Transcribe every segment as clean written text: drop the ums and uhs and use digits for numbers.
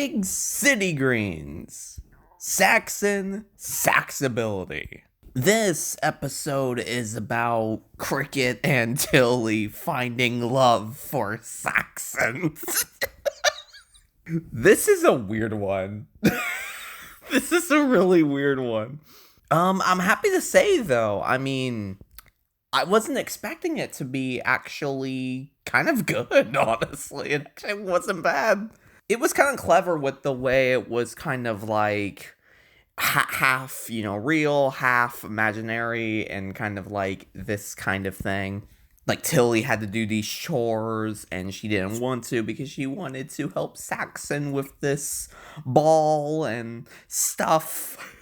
Big City Greens, Saxon Saxability. This episode is about Cricket and Tilly finding love for Saxons. This is a weird one. This is a really weird one. I'm happy to say, though, I wasn't expecting it to be actually kind of good, honestly. It actually wasn't bad. It was kind of clever with the way it was kind of like half, real, half imaginary, and kind of like this kind of thing. Like, Tilly had to do these chores, and she didn't want to because she wanted to help Saxon with this ball and stuff.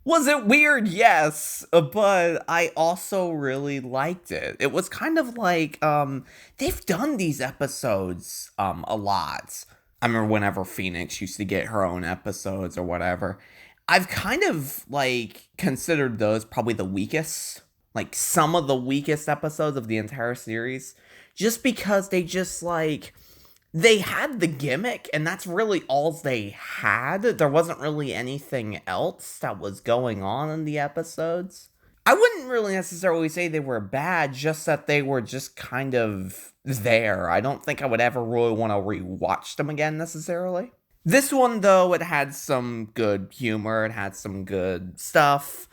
Was it weird? Yes, but I also really liked it. It was kind of like, they've done these episodes, a lot. I remember whenever Phoenix used to get her own episodes or whatever. I've kind of, considered those probably the weakest. Like, some of the weakest episodes of the entire series. Just because they just, they had the gimmick, and that's really all they had. There wasn't really anything else that was going on in the episodes. I wouldn't really necessarily say they were bad, just that they were just kind of there. I don't think I would ever really want to rewatch them again, necessarily. This one, though, it had some good humor, it had some good stuff,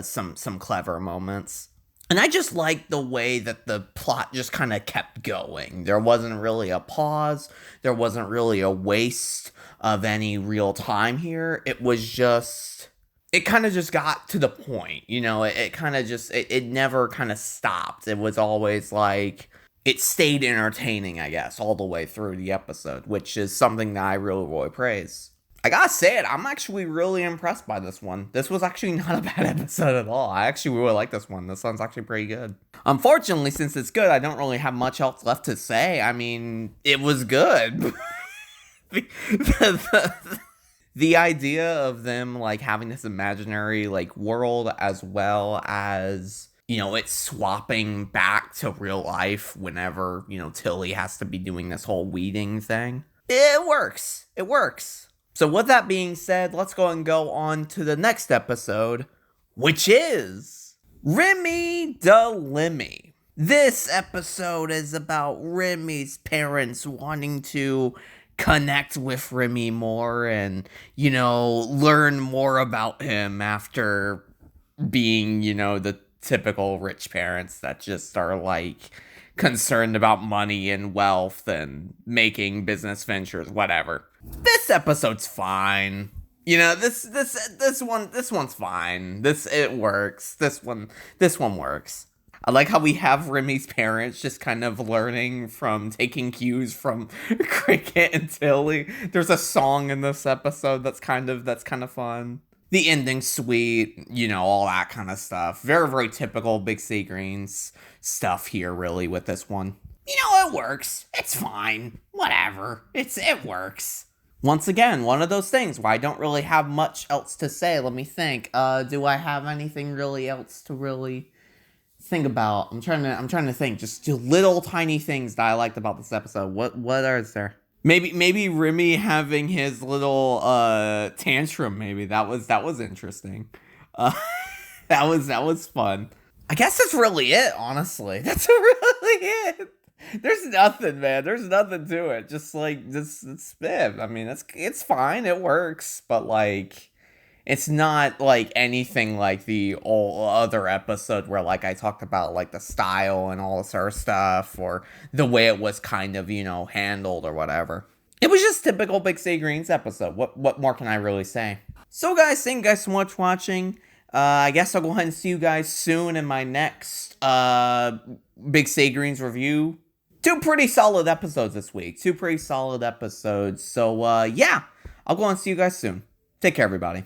some clever moments. And I just liked the way that the plot just kind of kept going. There wasn't really a pause. There wasn't really a waste of any real time here. It was just, it kind of just got to the point, it kind of just, it never kind of stopped. It was always it stayed entertaining, I guess, all the way through the episode, which is something that I really, really praise. I gotta say it, I'm actually really impressed by this one. This was actually not a bad episode at all. I actually really like this one. This one's actually pretty good. Unfortunately, since it's good, I don't really have much else left to say. It was good. The idea of them, having this imaginary, world as well as, it's swapping back to real life whenever, Tilly has to be doing this whole weeding thing. It works. It works. So with that being said, let's go on to the next episode, which is Remy Dillemy. This episode is about Remy's parents wanting to connect with Remy more and, learn more about him after being, the typical rich parents that just are concerned about money and wealth and making business ventures, whatever. This episode's fine. This one's fine. It works. This one works. I like how we have Remy's parents just kind of learning from taking cues from Cricket and Tilly. There's a song in this episode that's kind of fun. The ending's sweet, all that kind of stuff. Very, very typical Big C Greens stuff here, really, with this one. It works. It's fine. Whatever. It works. Once again, one of those things where I don't really have much else to say. Let me think. Do I have anything really else to really think about? I'm trying to think. Just little tiny things that I liked about this episode. What is there? Maybe Remy having his little tantrum. Maybe that was interesting. That was fun. I guess that's really it. Honestly, that's really it. There's nothing, man. There's nothing to it. Just it's spit. It's fine. It works, but it's not anything like the other episode where I talked about the style and all this other stuff or the way it was kind of handled or whatever. It was just typical Big C Greens episode. What more can I really say? So guys, thank you guys so much for watching. I guess I'll go ahead and see you guys soon in my next Big C Greens review. 2 pretty solid episodes this week. 2 pretty solid episodes. So yeah, I'll go and see you guys soon. Take care, everybody.